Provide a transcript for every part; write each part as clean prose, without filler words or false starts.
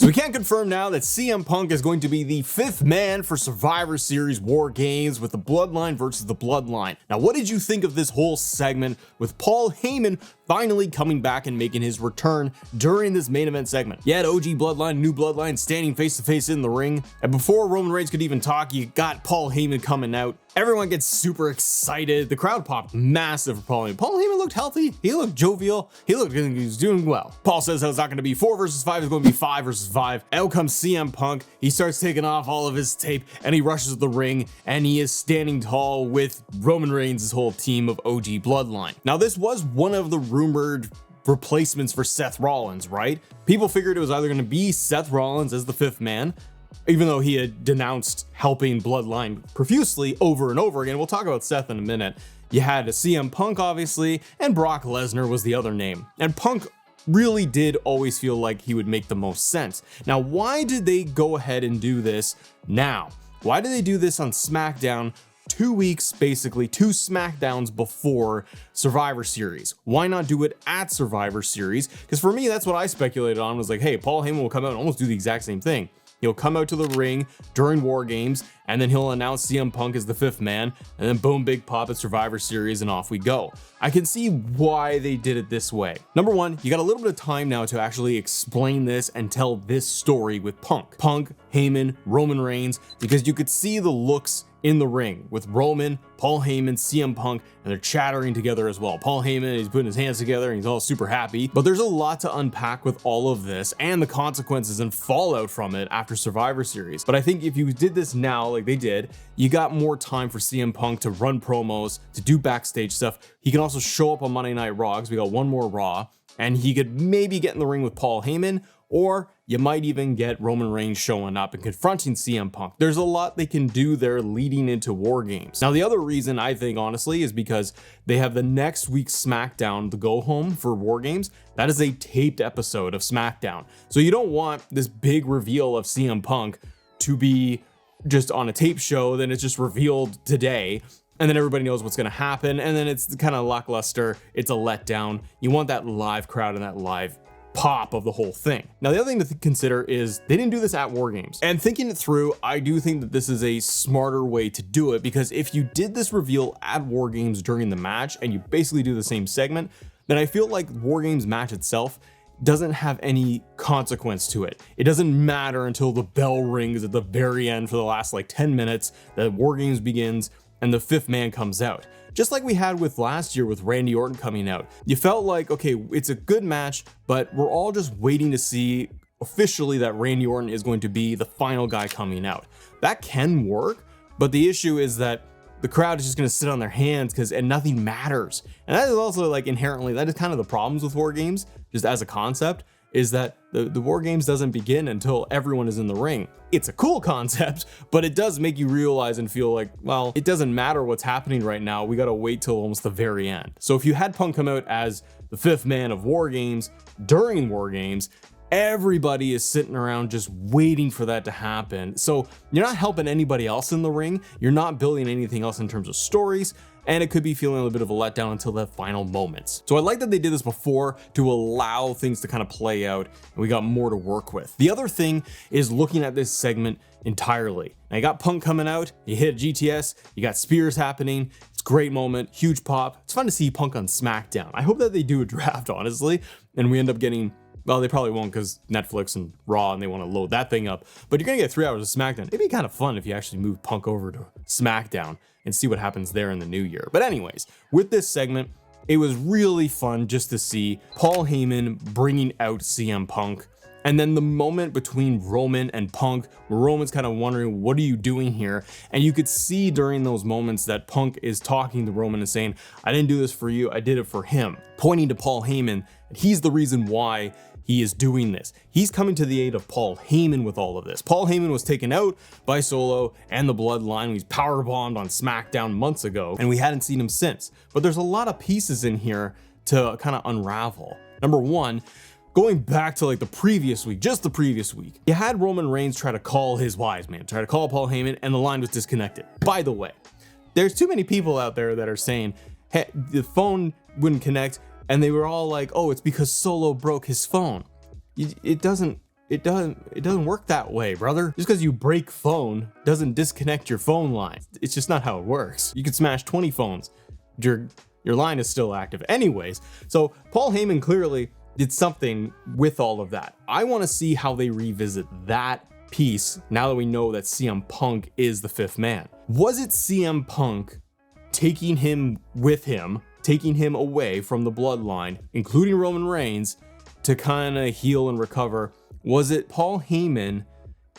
We can confirm now that CM Punk is going to be the 5th man for Survivor Series War Games with the Bloodline versus the Bloodline. Now, what did you think of this whole segment with Paul Heyman finally coming back and making his return during this main event segment? You had OG Bloodline, New Bloodline standing face to face in the ring, and before Roman Reigns could even talk, you got Paul Heyman coming out. Everyone gets super excited. The crowd popped massive for Paul Heyman. Paul Heyman looked healthy. He looked jovial. He looked like he was doing well. Paul says how it's not going to be 4 versus 5. It's going to be 5 versus 5. Out comes CM Punk. He starts taking off all of his tape and he rushes the ring and he is standing tall with Roman Reigns' whole team of OG Bloodline. Now, this was one of the rumored replacements for Seth Rollins, right? People figured it was either going to be Seth Rollins as the 5th man, even though he had denounced helping Bloodline profusely over and over again. We'll talk about Seth in a minute. You had CM Punk, obviously, and Brock Lesnar was the other name. And Punk really did always feel like he would make the most sense. Now, why did they go ahead and do this now? Why did they do this on SmackDown 2 weeks, basically 2 SmackDowns before Survivor Series? Why not do it at Survivor Series? Because for me, that's what I speculated on, was like, hey, Paul Heyman will come out and almost do the exact same thing. He'll come out to the ring during War Games, and then he'll announce CM Punk as the 5th man, and then boom, big pop at Survivor Series, and off we go. I can see why they did it this way. Number one, you got a little bit of time now to actually explain this and tell this story with Punk, Heyman, Roman Reigns, because you could see the looks in the ring with Roman, Paul Heyman, CM Punk, and they're chattering together as well. Paul Heyman, he's putting his hands together and he's all super happy, but there's a lot to unpack with all of this and the consequences and fallout from it after Survivor Series. But I think if you did this now, like they did, you got more time for CM Punk to run promos, to do backstage stuff. He can also show up on Monday Night Raw, because we got one more Raw, and he could maybe get in the ring with Paul Heyman, or you might even get Roman Reigns showing up and confronting CM Punk. There's a lot they can do there leading into War Games. Now, the other reason I think, honestly, is because they have the next week's SmackDown, the go home for War Games. That is a taped episode of SmackDown. So you don't want this big reveal of CM Punk to be just on a tape show, then it's just revealed today, and then everybody knows what's going to happen, and then it's kind of lackluster. It's a letdown. You want that live crowd and that live pop of the whole thing. Now, the other thing to consider is they didn't do this at War Games. And thinking it through, I do think that this is a smarter way to do it, because if you did this reveal at War Games during the match and you basically do the same segment, then I feel like War Games match itself doesn't have any consequence to it. It doesn't matter until the bell rings at the very end for the last like 10 minutes that War Games begins and the 5th man comes out. Just like we had with last year with Randy Orton coming out. You felt like, okay, it's a good match, but we're all just waiting to see officially that Randy Orton is going to be the final guy coming out. That can work, but the issue is that the crowd is just going to sit on their hands and nothing matters. And that is also like inherently, that is kind of the problems with War Games, just as a concept, is that the War Games doesn't begin until everyone is in the ring. It's a cool concept, but it does make you realize and feel like, well, it doesn't matter what's happening right now. We got to wait till almost the very end. So if you had Punk come out as the 5th man of War Games during War Games, everybody is sitting around just waiting for that to happen. So you're not helping anybody else in the ring. You're not building anything else in terms of stories. And it could be feeling a little bit of a letdown until the final moments. So I like that they did this before to allow things to kind of play out, and we got more to work with. The other thing is looking at this segment entirely. Now, you got Punk coming out, you hit GTS, you got spears happening. It's a great moment, huge pop. It's fun to see Punk on SmackDown. I hope that they do a draft, honestly, and we end up getting, well, they probably won't because Netflix and Raw, and they want to load that thing up. But you're going to get 3 hours of SmackDown. It'd be kind of fun if you actually move Punk over to SmackDown and see what happens there in the new year. But anyways, with this segment, it was really fun just to see Paul Heyman bringing out CM Punk. And then the moment between Roman and Punk, where Roman's kind of wondering, what are you doing here? And you could see during those moments that Punk is talking to Roman and saying, I didn't do this for you, I did it for him. Pointing to Paul Heyman, he's the reason why he is doing this. He's coming to the aid of Paul Heyman with all of this. Paul Heyman was taken out by Solo and the Bloodline. He's powerbombed on SmackDown months ago, and we hadn't seen him since. But there's a lot of pieces in here to kind of unravel. Number one, going back to like the previous week, just the previous week, you had Roman Reigns try to call his wise man, try to call Paul Heyman, and the line was disconnected. By the way, there's too many people out there that are saying, hey, the phone wouldn't connect, and they were all like, oh, it's because Solo broke his phone. It doesn't it doesn't work that way, brother. Just because you break phone doesn't disconnect your phone line. It's just not how it works. You could smash 20 phones. Your line is still active. Anyways, so Paul Heyman clearly did something with all of that. I want to see how they revisit that piece now that we know that CM Punk is the fifth man. Was it CM Punk taking him with him, taking him away from the bloodline, including Roman Reigns, to kind of heal and recover? Was it Paul Heyman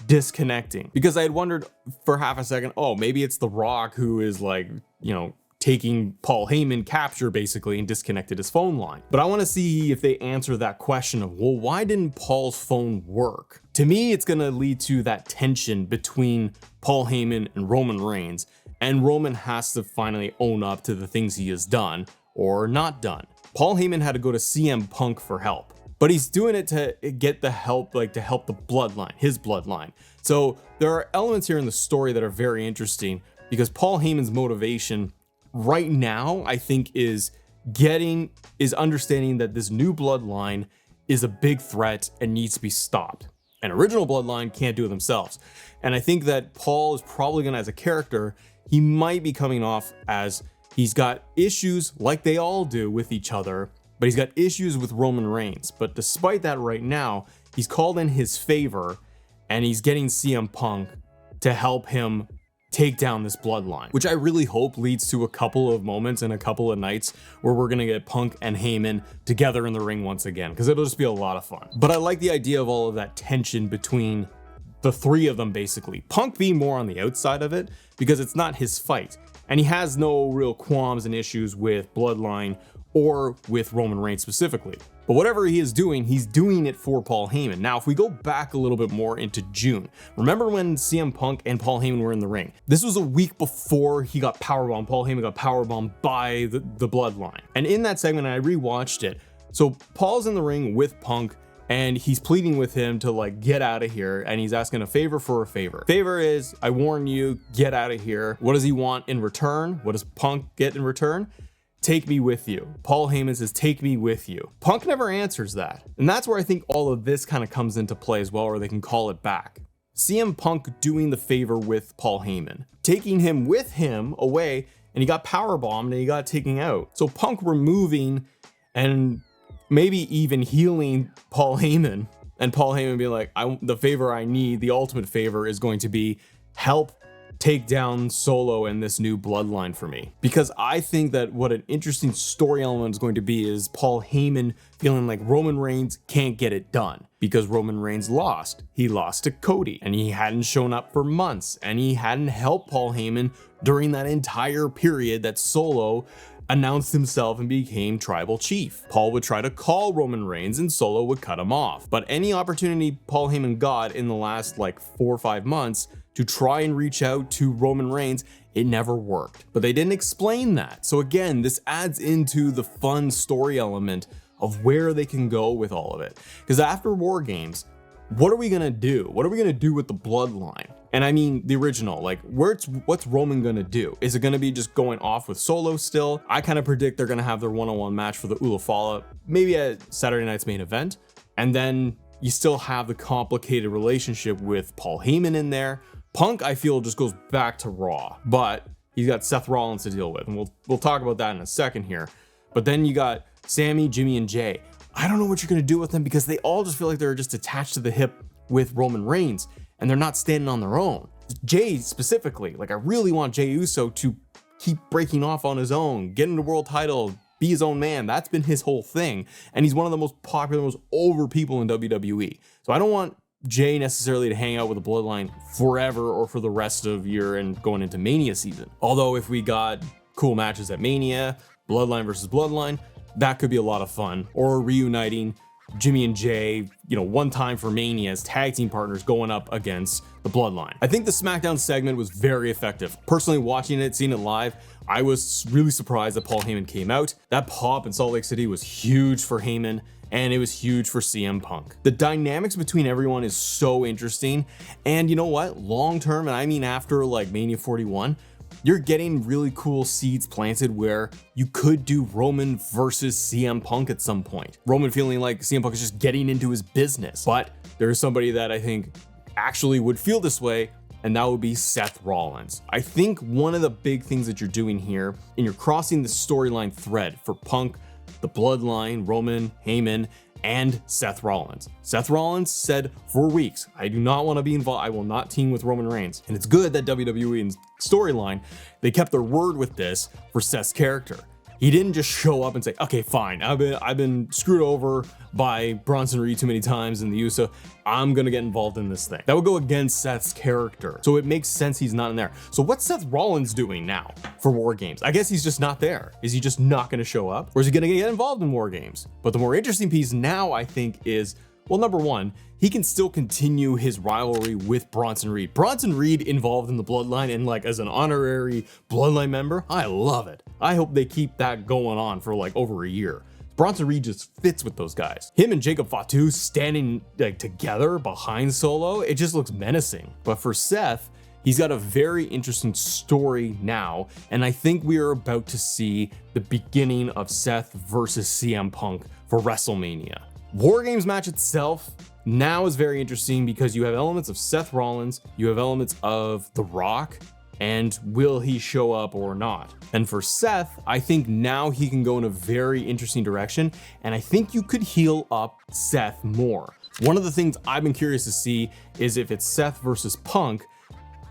disconnecting? Because I had wondered for half a second, oh, maybe it's The Rock who is like, you know, taking Paul Heyman capture basically and disconnected his phone line. But I want to see if they answer that question of, well, why didn't Paul's phone work? To me, it's going to lead to that tension between Paul Heyman and Roman Reigns, and Roman has to finally own up to the things he has done or not done. Paul Heyman had to go to CM Punk for help, but he's doing it to get the help, like to help the bloodline, his bloodline. So there are elements here in the story that are very interesting, because Paul Heyman's motivation right now, I think, is understanding that this new bloodline is a big threat and needs to be stopped. An original bloodline can't do it themselves. And I think that Paul is probably gonna, as a character, he might be coming off as he's got issues like they all do with each other, but he's got issues with Roman Reigns. But despite that, right now, he's called in his favor and he's getting CM Punk to help him take down this bloodline, which I really hope leads to a couple of moments and a couple of nights where we're gonna get Punk and Heyman together in the ring once again, because it'll just be a lot of fun. But I like the idea of all of that tension between the three of them, basically. Punk being more on the outside of it because it's not his fight, and he has no real qualms and issues with bloodline or with Roman Reigns specifically. But whatever he is doing, he's doing it for Paul Heyman. Now, if we go back a little bit more into June, remember when CM Punk and Paul Heyman were in the ring? This was a week before he got powerbombed. Paul Heyman got powerbombed by the bloodline. And in that segment, I rewatched it. So Paul's in the ring with Punk, and he's pleading with him to like get out of here, and he's asking a favor for a favor. Favor is, I warn you, get out of here. What does he want in return? What does Punk get in return? Take me with you. Paul Heyman says, take me with you. Punk never answers that. And that's where I think all of this kind of comes into play as well, or they can call it back. CM Punk doing the favor with Paul Heyman, taking him with him away, and he got powerbombed and he got taken out. So Punk removing and maybe even healing Paul Heyman, and Paul Heyman being like, the favor I need, the ultimate favor, is going to be help take down Solo and this new bloodline for me. Because I think that what an interesting story element is going to be is Paul Heyman feeling like Roman Reigns can't get it done because Roman Reigns lost. He lost to Cody and he hadn't shown up for months, and he hadn't helped Paul Heyman during that entire period that Solo announced himself and became tribal chief. Paul would try to call Roman Reigns and Solo would cut him off. But any opportunity Paul Heyman got in the last like 4 or 5 months to try and reach out to Roman Reigns, it never worked. But they didn't explain that. So again, this adds into the fun story element of where they can go with all of it. Because after War Games, what are we gonna do? What are we gonna do with the bloodline? And I mean the original, like what's Roman gonna do? Is it gonna be just going off with Solo still? I kind of predict they're gonna have their one-on-one match for the Ulafala, maybe at Saturday night's main event. And then you still have the complicated relationship with Paul Heyman in there. Punk, I feel, just goes back to Raw, but he's got Seth Rollins to deal with, and we'll talk about that in a second here. But then you got Sammy, Jimmy, and Jay. I don't know what you're gonna do with them because they all just feel like they're just attached to the hip with Roman Reigns, and they're not standing on their own. Jay specifically, like I really want Jey Uso to keep breaking off on his own, getting the world title, be his own man. That's been his whole thing, and he's one of the most popular, most over people in WWE. So I don't want Jay necessarily to hang out with the bloodline forever or for the rest of year and going into Mania season. Although if we got cool matches at Mania, bloodline versus bloodline, that could be a lot of fun. Or reuniting Jimmy and Jay, you know, one time for Mania as tag team partners going up against the bloodline. I think the SmackDown segment was very effective. Personally, watching it, seeing it live, I was really surprised that Paul Heyman came out. That pop in Salt Lake City was huge for Heyman, and it was huge for CM Punk. The dynamics between everyone is so interesting, and you know what? Long term, and I mean after like Mania 41, you're getting really cool seeds planted where you could do Roman versus CM Punk at some point. Roman feeling like CM Punk is just getting into his business. But there's somebody that I think actually would feel this way, and that would be Seth Rollins. I think one of the big things that you're doing here, and you're crossing the storyline thread for Punk, the Bloodline, Roman, Heyman, and Seth Rollins. Seth Rollins said for weeks, I do not want to be involved. I will not team with Roman Reigns. And it's good that WWE in storyline, they kept their word with this for Seth's character. He didn't just show up and say, okay, fine, I've been screwed over by Bronson Reed too many times in the USA. I'm gonna get involved in this thing. That would go against Seth's character. So it makes sense he's not in there. So what's Seth Rollins doing now for War Games? I guess he's just not there. Is he just not gonna show up? Or is he gonna get involved in War Games? But the more interesting piece now, I think, is, well, number one, he can still continue his rivalry with Bronson Reed. Bronson Reed involved in the Bloodline and like as an honorary Bloodline member, I love it. I hope they keep that going on for like over a year. Bronson Reed just fits with those guys. Him and Jacob Fatu standing like together behind Solo, it just looks menacing. But for Seth, he's got a very interesting story now, and I think we are about to see the beginning of Seth versus CM Punk for WrestleMania. War Games match itself now is very interesting because you have elements of Seth Rollins, you have elements of The Rock, and will he show up or not? And for Seth, I think now he can go in a very interesting direction, and I think you could heal up Seth more. One of the things I've been curious to see is if it's Seth versus Punk,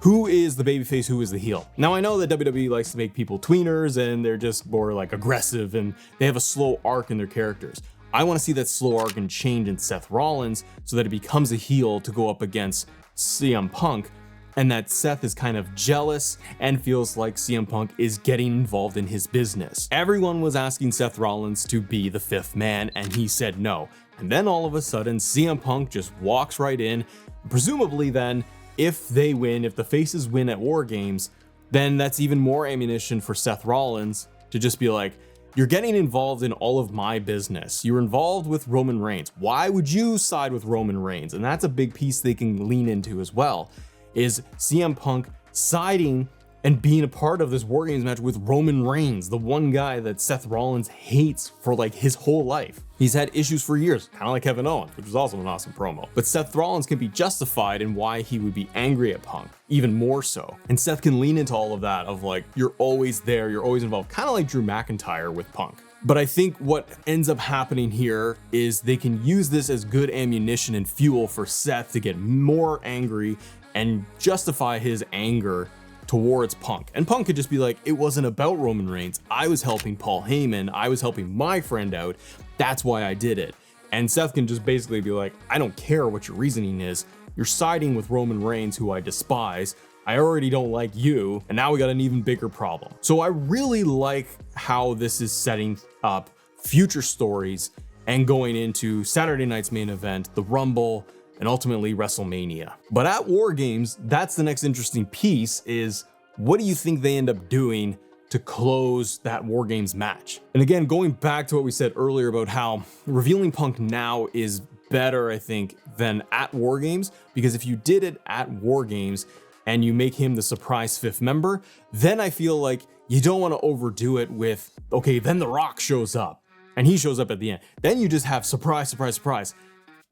who is the babyface, who is the heel? Now I know that WWE likes to make people tweeners and they're just more like aggressive and they have a slow arc in their characters. I want to see that slow arc and change in Seth Rollins so that it becomes a heel to go up against CM Punk, and that Seth is kind of jealous and feels like CM Punk is getting involved in his business. Everyone was asking Seth Rollins to be the fifth man, and he said no. And then all of a sudden, CM Punk just walks right in. Presumably then, if they win, if the faces win at War Games, then that's even more ammunition for Seth Rollins to just be like, you're getting involved in all of my business. You're involved with Roman Reigns. Why would you side with Roman Reigns? And that's a big piece they can lean into as well, is CM Punk siding and being a part of this War Games match with Roman Reigns, the one guy that Seth Rollins hates for like his whole life. He's had issues for years, kind of like Kevin Owens, which was also an awesome promo. But Seth Rollins can be justified in why he would be angry at Punk, even more so. And Seth can lean into all of that of like, you're always there, you're always involved, kind of like Drew McIntyre with Punk. But I think what ends up happening here is they can use this as good ammunition and fuel for Seth to get more angry and justify his anger towards Punk. And Punk could just be like, it wasn't about Roman Reigns. I was helping Paul Heyman. I was helping my friend out. That's why I did it. And Seth can just basically be like, I don't care what your reasoning is. You're siding with Roman Reigns, who I despise. I already don't like you. And now we got an even bigger problem. So I really like how this is setting up future stories and going into Saturday night's main event, the Rumble, and ultimately WrestleMania. But at War Games, that's the next interesting piece, is what do you think they end up doing to close that War Games match? And again, going back to what we said earlier about how revealing Punk now is better, I think, than at War Games, because if you did it at War Games and you make him the surprise fifth member, then I feel like you don't want to overdo it with, okay, then The Rock shows up and he shows up at the end. Then you just have surprise, surprise, surprise.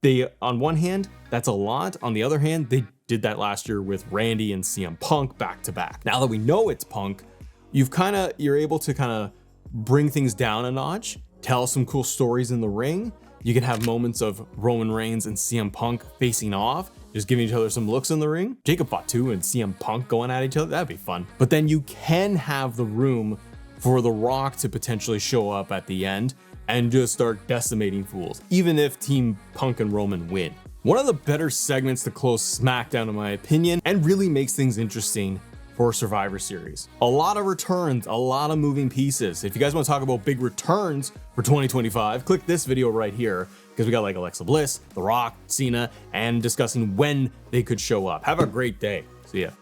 They, on one hand, that's a lot. On the other hand, they did that last year with Randy and CM Punk back to back. Now that we know it's Punk, you're able to kind of bring things down a notch, tell some cool stories in the ring. You can have moments of Roman Reigns and CM Punk facing off, just giving each other some looks in the ring. Jacob Fatu and CM Punk going at each other, that'd be fun. But then you can have the room for The Rock to potentially show up at the end and just start decimating fools, even if Team Punk and Roman win. One of the better segments to close SmackDown, in my opinion, and really makes things interesting for Survivor Series. A lot of returns, a lot of moving pieces. If you guys want to talk about big returns for 2025, click this video right here, because we got like Alexa Bliss, The Rock, Cena, and discussing when they could show up. Have a great day. See ya.